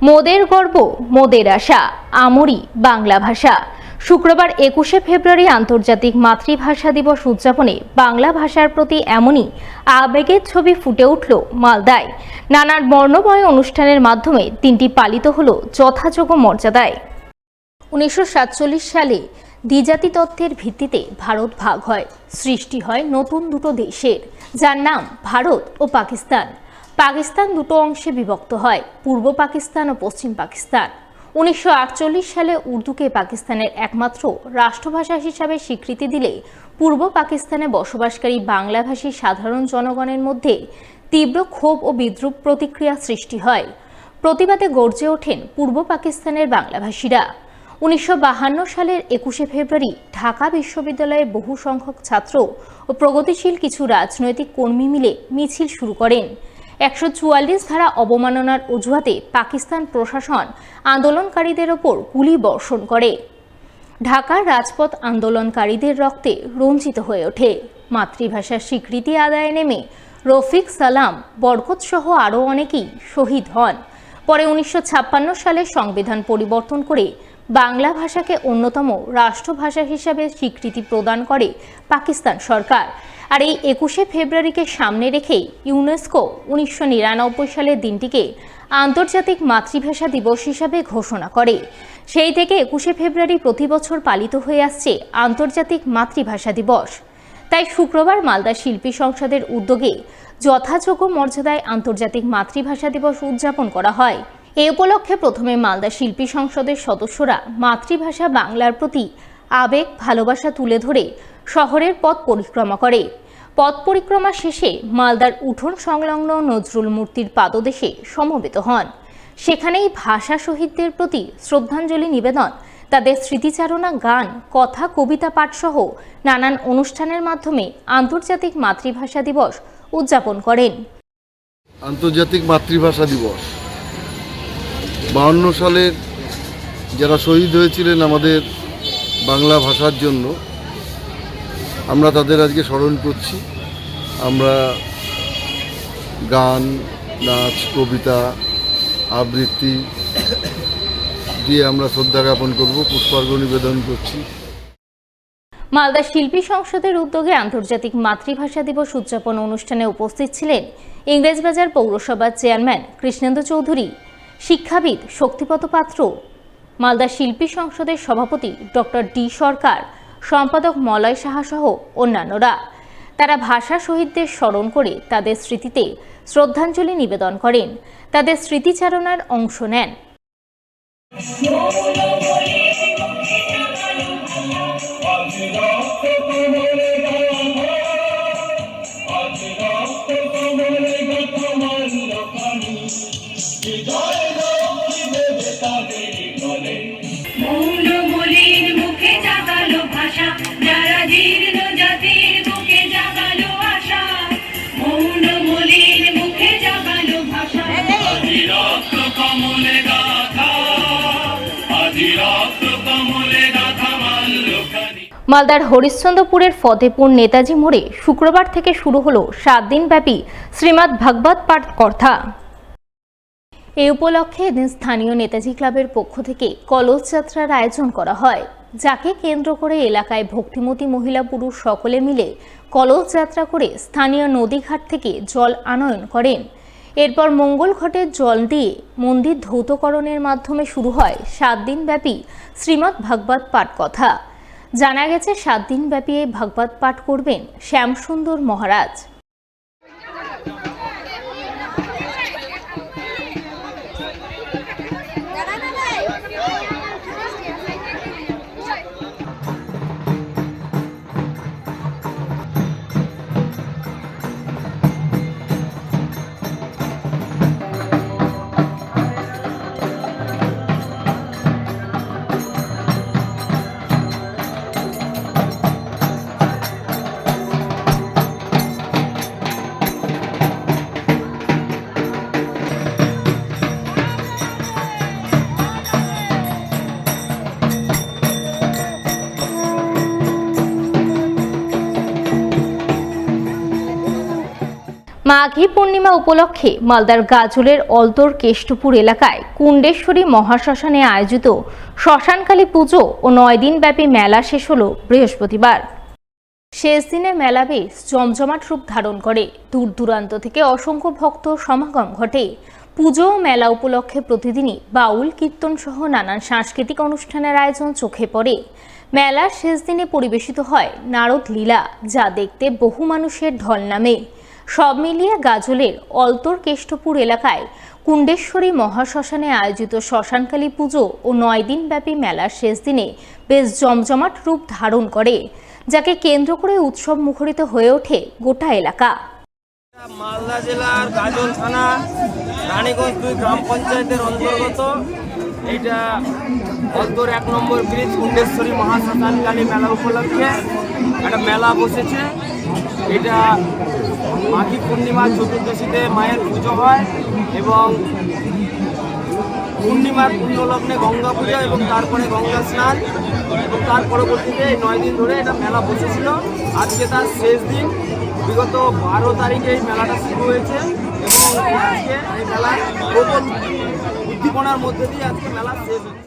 মোদের গর্ব মোদের আশা, আমরি বাংলা ভাষা। শুক্রবার 21শে ফেব্রুয়ারি আন্তর্জাতিক মাতৃভাষা দিবস উদযাপনে বাংলা ভাষার প্রতি এমনই আবেগের ছবি ফুটে উঠল মালদায়। নানান বর্ণময় অনুষ্ঠানের মাধ্যমে দিনটি পালিত হল যথাযোগ্য মর্যাদায়। 1947 সালে দ্বিজাতি তত্ত্বের ভিত্তিতে ভারত ভাগ হয়, সৃষ্টি হয় নতুন দুটো দেশের, যার নাম ভারত ও পাকিস্তান। পাকিস্তান দুটো অংশে বিভক্ত হয়, পূর্ব পাকিস্তান ও পশ্চিম পাকিস্তান। 1948 সালে উর্দুকে পাকিস্তানের একমাত্র রাষ্ট্রভাষা হিসাবে স্বীকৃতি দিলে পূর্ব পাকিস্তানে বসবাসকারী বাংলাভাষী সাধারণ জনগণের মধ্যে তীব্র ক্ষোভ ও বিদ্রূপ প্রতিক্রিয়া সৃষ্টি হয়। প্রতিবাদে গর্জে ওঠেন পূর্ব পাকিস্তানের বাংলাভাষীরা। 1952 সালের 21শে ফেব্রুয়ারি ঢাকা বিশ্ববিদ্যালয়ের বহু সংখ্যক ছাত্র ও প্রগতিশীল কিছু রাজনৈতিক কর্মী মিলে মিছিল শুরু করেন। 144 ধারা অবমাননার অজুহাতে পাকিস্তান প্রশাসন আন্দোলনকারীদের ওপর গুলি বর্ষণ করে। ঢাকার রাজপথ আন্দোলনকারীদের রক্তে রঞ্জিত হয়ে ওঠে। মাতৃভাষার স্বীকৃতি আদায়ে নেমে রফিক সালাম, বরকত সহ আরও অনেকেই শহীদ হন। পরে 1956 সালে সংবিধান পরিবর্তন করে বাংলা ভাষাকে অন্যতম রাষ্ট্রভাষা হিসাবে স্বীকৃতি প্রদান করে পাকিস্তান সরকার। আর এই 21শে ফেব্রুয়ারিকে সামনে রেখেই ইউনেস্কো 1999 সালের দিনটিকে আন্তর্জাতিক মাতৃভাষা দিবস হিসাবে ঘোষণা করে। সেই থেকে 21শে ফেব্রুয়ারি প্রতি বছর পালিত হয়ে আসছে আন্তর্জাতিক মাতৃভাষা দিবস। তাই শুক্রবার মালদা শিল্পী সংসদের উদ্যোগে যথাযোগ্য মর্যাদায় আন্তর্জাতিক মাতৃভাষা দিবস উদযাপন করা হয়। এ উপলক্ষে প্রথমে মালদা শিল্পী সংসদের সদস্যরা মাতৃভাষা বাংলার প্রতি আবেগ ভালোবাসা তুলে ধরে শহরের পথ পরিক্রমা করে। পথ পরিক্রমা শেষে মালদার উঠোন সংলগ্ন নজরুল মূর্তির পাদদেশে সমবেত হন। সেখানেই ভাষা শহীদদের প্রতি শ্রদ্ধাঞ্জলি নিবেদন, তাদের স্মৃতিচারণা গান, কথা, কবিতা পাঠ সহ নানান অনুষ্ঠানের মাধ্যমে আন্তর্জাতিক মাতৃভাষা দিবস উদযাপন করেন। আন্তর্জাতিক মাতৃভাষা দিবস 52 সালের যারা শহীদ হয়েছিলেন আমাদের বাংলা ভাষার জন্য, আমরা তাদের আজকে স্মরণ করছি। আমরা গান, নাচ, কবিতা, আবৃত্তি দিয়ে আমরা শ্রদ্ধা জ্ঞাপন করব, পুষ্পার্ঘ্য নিবেদন করছি। মালদা শিল্পী সংসদের উদ্যোগে আন্তর্জাতিক মাতৃভাষা দিবস উদযাপন অনুষ্ঠানে উপস্থিত ছিলেন ইংরেজবাজার পৌরসভার চেয়ারম্যান কৃষ্ণেন্দু চৌধুরী, শিক্ষাবিদ শক্তিপদ পাত্র, মালদা শিল্পী সংসদের সভাপতি ডক্টর ডি সরকার, সম্পাদক মলয় সাহা সহ অন্যান্যরা। তারা ভাষা শহীদদের স্মরণ করে তাদের স্মৃতিতে শ্রদ্ধাঞ্জলি নিবেদন করেন, তাদের স্মৃতিচারণার অংশ নেন। মালদার হরিশ্চন্দ্রপুরের ফতেপুর নেতাজি মোড়ে শুক্রবার থেকে শুরু হলো 7 দিনব্যাপী শ্রীমদ্ ভাগবত পাঠ কথা। এই উপলক্ষে এদিন স্থানীয় নেতাজি ক্লাবের পক্ষ থেকে কলস যাত্রার আয়োজন করা হয়, যাকে কেন্দ্র করে এলাকায় ভক্তিমতী মহিলা পুরুষ সকলে মিলে কলস যাত্রা করে স্থানীয় নদীঘাট থেকে জল আনয়ন করেন। এরপর মঙ্গল ঘটের জল দিয়ে মন্দির ধৌতকরণের মাধ্যমে শুরু হয় 7 দিনব্যাপী শ্রীমদ্ ভাগবত পাঠ কথা। জানা গেছে 7 দিনব্যাপী এই ভাগবত পাঠ করবেন শ্যামসুন্দর মহারাজ। মাঘী পূর্ণিমা উপলক্ষে মালদার গাজলের অলতর কেষ্টপুর এলাকায় কুণ্ডেশ্বরী মহাশ্মশানে আয়োজিত শ্মশানকালী পুজো ও 9 দিন ব্যাপী মেলা শেষ হল বৃহস্পতিবার। শেষ দিনে মেলা বেশ জমজমাট রূপ ধারণ করে। দূর দূরান্ত থেকে অসংখ্য ভক্ত সমাগম ঘটে। পুজো ও মেলা উপলক্ষে প্রতিদিনই বাউল কীর্তন সহ নানান সাংস্কৃতিক অনুষ্ঠানের আয়োজন চোখে পড়ে। মেলার শেষ দিনে পরিবেশিত হয় নারদ লীলা, যা দেখতে বহু মানুষের ঢল নামে। সব মিলিয়ে গাজলের অলতর কেষ্টপুর এলাকায় কুণ্ডেশ্বরী মহাশ্মশানে আয়োজিত শ্মশানকালী পুজো ও 9 দিন ব্যাপী মেলার শেষ দিনে বেশ জমজমাট রূপ ধারণ করে, যাকে কেন্দ্র করে উৎসব মুখরিত হয়ে ওঠে গোটা এলাকা। মালদা জেলার গাজল থানা রানীগঞ্জ 2 গ্রাম পঞ্চায়েতের অন্তর্গত এটা অলতর 1 নম্বর ব্রিজ কুণ্ডেশ্বরী মহাশ্মশানকালী মেলা উপলক্ষে একটা মেলা বসেছে। এটা মাঘী পূর্ণিমার চতুর্দশীতে মায়ের পুজো হয় এবং পূর্ণিমার পুণ্যলগ্নে গঙ্গা পূজা এবং তারপরে গঙ্গা স্নান এবং তার পরবর্তীতে এই 9 দিন ধরে এটা মেলা বসেছিল। আজকে তার শেষ দিন। বিগত 12 তারিখে এই মেলাটা শুরু হয়েছে এবং আজকে এই মেলা প্রবল উদ্দীপনার মধ্যে দিয়ে আজকে মেলা শেষ হচ্ছে।